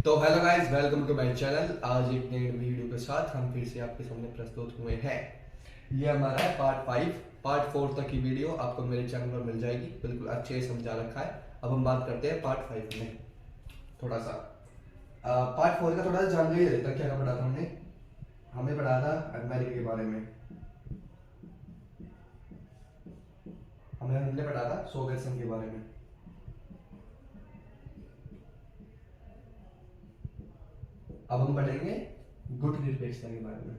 तो hello guys, welcome to my channel. आज एक नई वीडियो के साथ हम फिर से आपके सामने प्रस्तुत हुए हैं। ये हमारा है पार्ट 4 तक की वीडियो आपको मेरे चैनल पर मिल जाएगी। बिल्कुल अच्छे से समझा रखा है। अब हम बात करते हैं पार्ट 5 में। थोड़ा सा पार्ट 4 का थोड़ा सा जानकारी दे देता हूं। क्या क्या पढ़ा था हमने। हमें पढ़ा था अमेरिका के बारे में। हमने पढ़ा था सोवियत संघ के बारे में। अब हम पढ़ेंगे गुट निरपेक्षता के बारे में।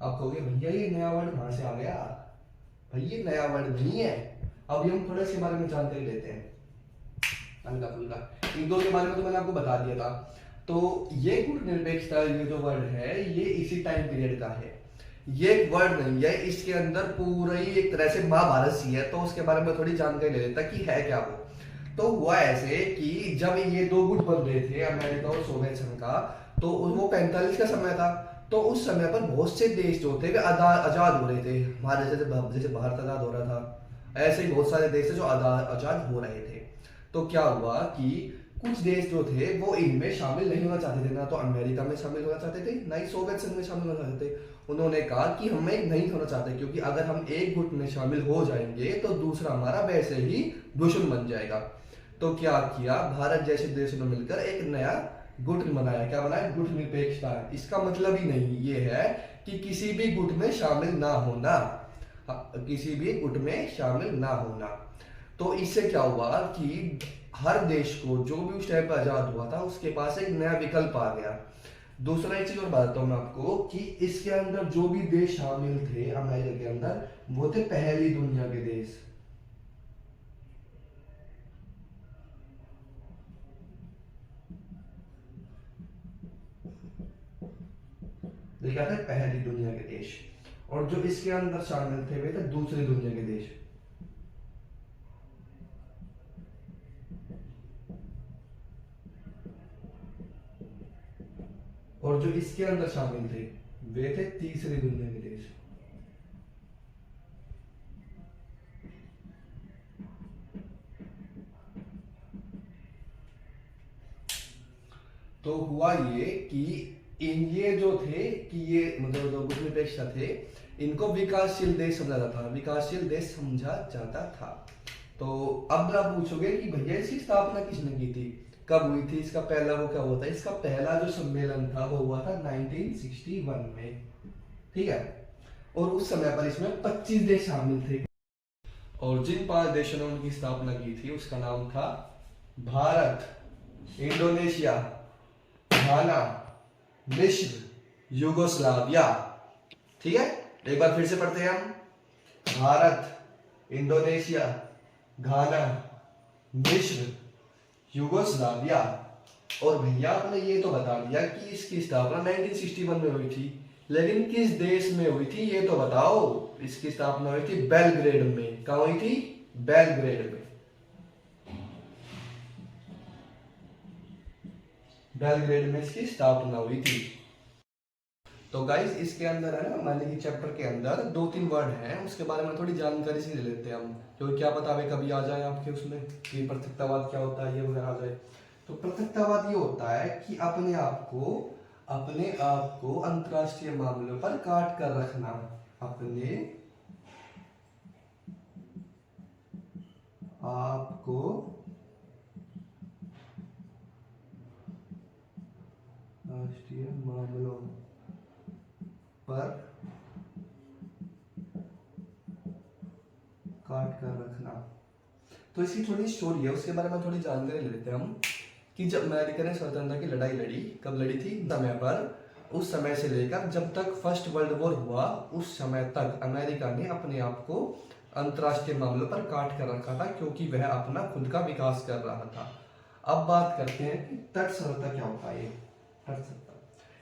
आप कहोगे भैया ये नया वर्ड कहाँ से आ गया। भाई ये नया वर्ड नहीं है। अभी हम थोड़ा इसके बारे में जानकारी लेते हैं हल्का फुल्का। इन दो के बारे में तो मैंने आपको बता दिया था। तो ये गुट निरपेक्षता ये जो वर्ड है ये इसी टाइम पीरियड का है। ये वर्ड नहीं है, इसके अंदर पूरा ही एक तरह से महाभारत सी है। तो उसके बारे में थोड़ी जानकारी ले लेता कि है क्या वो। तो हुआ ऐसे कि जब ये दो गुट बन रहे थे अमेरिका और सोवियत संघ का, तो वो 45 का समय था। तो उस समय पर बहुत से देश जो थे वे आजाद हो रहे थे। हमारे जैसे जैसे भारत आजाद हो रहा था, ऐसे ही बहुत सारे देश थे जो आजाद हो रहे थे। तो क्या हुआ कि कुछ देश जो थे वो इनमें शामिल नहीं होना चाहते थे। ना तो अमेरिका में शामिल होना चाहते थे, ना ही सोवियत संघ में शामिल होना चाहते थे। उन्होंने कहा कि हम एक नहीं होना चाहते, क्योंकि अगर हम एक गुट में शामिल हो जाएंगे तो दूसरा हमारा वैसे ही दुश्मन बन जाएगा। तो क्या किया, भारत जैसे देशों ने मिलकर एक नया गुट बनाया। क्या बनाया? गुट निरपेक्षता। इसका मतलब ही नहीं ये है कि किसी भी गुट में शामिल ना होना। किसी भी गुट में शामिल ना होना। तो इससे क्या हुआ कि हर देश को जो भी उस टाइम पर आजाद हुआ था उसके पास एक नया विकल्प आ गया। दूसरा एक चीज और बताता हूँ मैं आपको कि इसके अंदर जो भी देश शामिल थे अमेरिका के अंदर, वो थे पहली दुनिया के देश। देखा था पहली दुनिया के देश। और जो इसके अंदर शामिल थे वे थे दूसरी दुनिया के देश। और जो इसके अंदर शामिल थे वे थे तीसरी दुनिया के देश। तो हुआ ये कि इन ये जो थे कि ये मतलब जो गुट निरपेक्षता थे, इनको विकासशील देश समझा जाता था। विकासशील देश समझा जाता था। तो अब आप पूछोगे कि भैया इसकी स्थापना किसने की थी, कब हुई थी, इसका पहला वो क्या हुआ था। इसका पहला जो सम्मेलन था वो हुआ था 1961 में। ठीक है। और उस समय पर इसमें 25 देश शामिल थे। और जिन 5 देशों ने उनकी स्थापना की थी उसका नाम था भारत, इंडोनेशिया, घाना, मिस्र, युगोस्लाविया। ठीक है। एक बार फिर से पढ़ते हैं हम। भारत, इंडोनेशिया, घाना, मिस्र, युगोस्लाविया। और भैया आपने ये तो बता दिया कि इसकी स्थापना 1961 में हुई थी, लेकिन किस देश में हुई थी ये तो बताओ। इसकी स्थापना हुई थी बेलग्रेड में। कहाँ हुई थी? बेलग्रेड में। बेलग्रेड में इसकी स्थापना हुई थी। तो गाइस इसके अंदर है ना, मान लीजिए चैप्टर के अंदर 2-3 वर्ड हैं, उसके बारे में थोड़ी जानकारी से ले लेते हैं हम। क्योंकि क्या पता वे कभी आ जाए आपके उसमें कि पृथकतावाद क्या होता है, ये वगैरह आ जाए। तो पृथकतावाद ये होता है कि अपने आप को अंतरराष्ट्रीय मामलों पर काट कर रखना। अपने आपको राष्ट्रीय मामलों पर काट कर रखना। तो इसकी थोड़ी स्टोरी है, उसके बारे में थोड़ी जानकारी ले लेते हैं हम। कि जब अमेरिका ने स्वतंत्रता की लड़ाई लड़ी, कब लड़ी थी? समय पर उस समय से लेकर जब तक फर्स्ट वर्ल्ड वॉर हुआ उस समय तक अमेरिका ने अपने आप को अंतर्राष्ट्रीय मामलों पर काट कर रखा था, क्योंकि वह अपना खुद का विकास कर रहा था। अब बात करते हैं कि तटस्थता क्या होता है। तटस्थता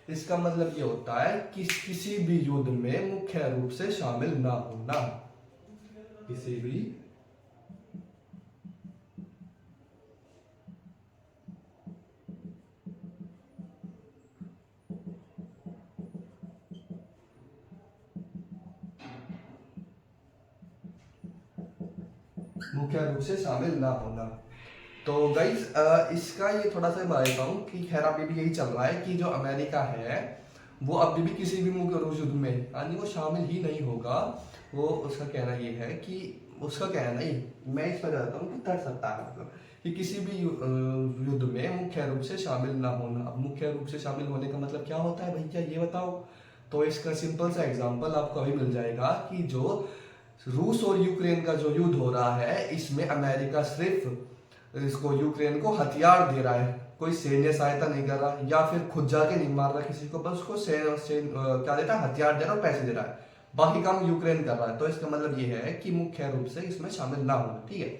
इसका मतलब ये होता है कि किसी भी युद्ध में मुख्य रूप से शामिल ना होना। किसी भी मुख्य रूप से शामिल ना होना। तो गाइस इसका ये थोड़ा सा मैं बताता हूँ कि खैर अभी भी यही चल रहा है कि जो अमेरिका है वो अभी भी किसी भी मुल्क और युद्ध में यानी वो शामिल ही नहीं होगा। वो उसका कहना ये है कि उसका कहना नहीं, मैं इस पर रहता हूँ कि कर सकता है मतलब कि किसी भी युद्ध में मुख्य रूप से शामिल ना होना। अब मुख्य रूप से शामिल होने का मतलब क्या होता है भैया ये बताओ। तो इसका सिंपल सा एग्जांपल आपको अभी मिल जाएगा कि जो रूस और यूक्रेन का जो युद्ध हो रहा है इसमें अमेरिका सिर्फ इसको यूक्रेन को हथियार दे रहा है, कोई सैन्य सहायता नहीं कर रहा या फिर खुद जाके नहीं मार रहा किसी को, बस उसको क्या देता है, हथियार दे रहा है और पैसे दे रहा है, बाकी काम यूक्रेन कर रहा है। तो इसका मतलब ये है कि मुख्य रूप से इसमें शामिल ना होना। ठीक है,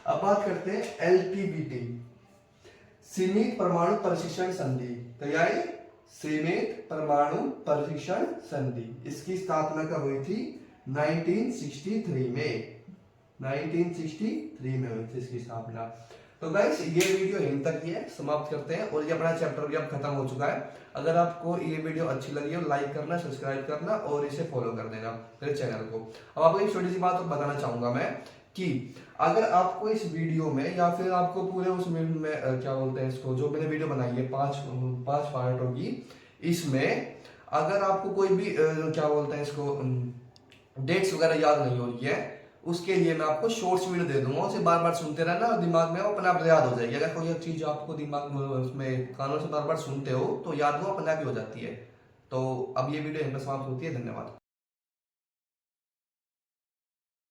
अब बात करते हैं एलटीबीटी, सीमित परमाणु प्रशिक्षण संधि। तो क्या है सीमित परमाणु प्रशिक्षण संधि? इसकी स्थापना कब हुई थी? 1963 में, 1963 में हुई थी इसकी स्थापना। तो गाइस ये वीडियो यहीं तक ही है, समाप्त करते हैं और ये अपना चैप्टर भी अब खत्म हो चुका है। अगर आपको ये वीडियो अच्छी लगी हो लाइक करना, सब्सक्राइब करना और इसे फॉलो कर देना मेरे चैनल को। अब आपको एक छोटी सी बात और बताना चाहूंगा मैं कि अगर आपको इस वीडियो में या फिर आपको पूरे उसमें में क्या बोलते हैं इसको, जो मैंने वीडियो बनाई है पांच पार्ट होगी, इसमें अगर आपको कोई भी क्या बोलते हैं इसको डेट्स वगैरह याद नहीं हो रही है, उसके लिए मैं आपको शॉर्ट्स वीडियो दे दूंगा, उसे बार बार सुनते रहना और दिमाग में वो अपने आप याद हो जाएगी। अगर कोई चीज आपको दिमाग में उसमें कानों से बार बार सुनते हो तो याद वो अपने आप ही हो जाती है। तो अब ये वीडियो यहीं पर समाप्त होती है। धन्यवाद।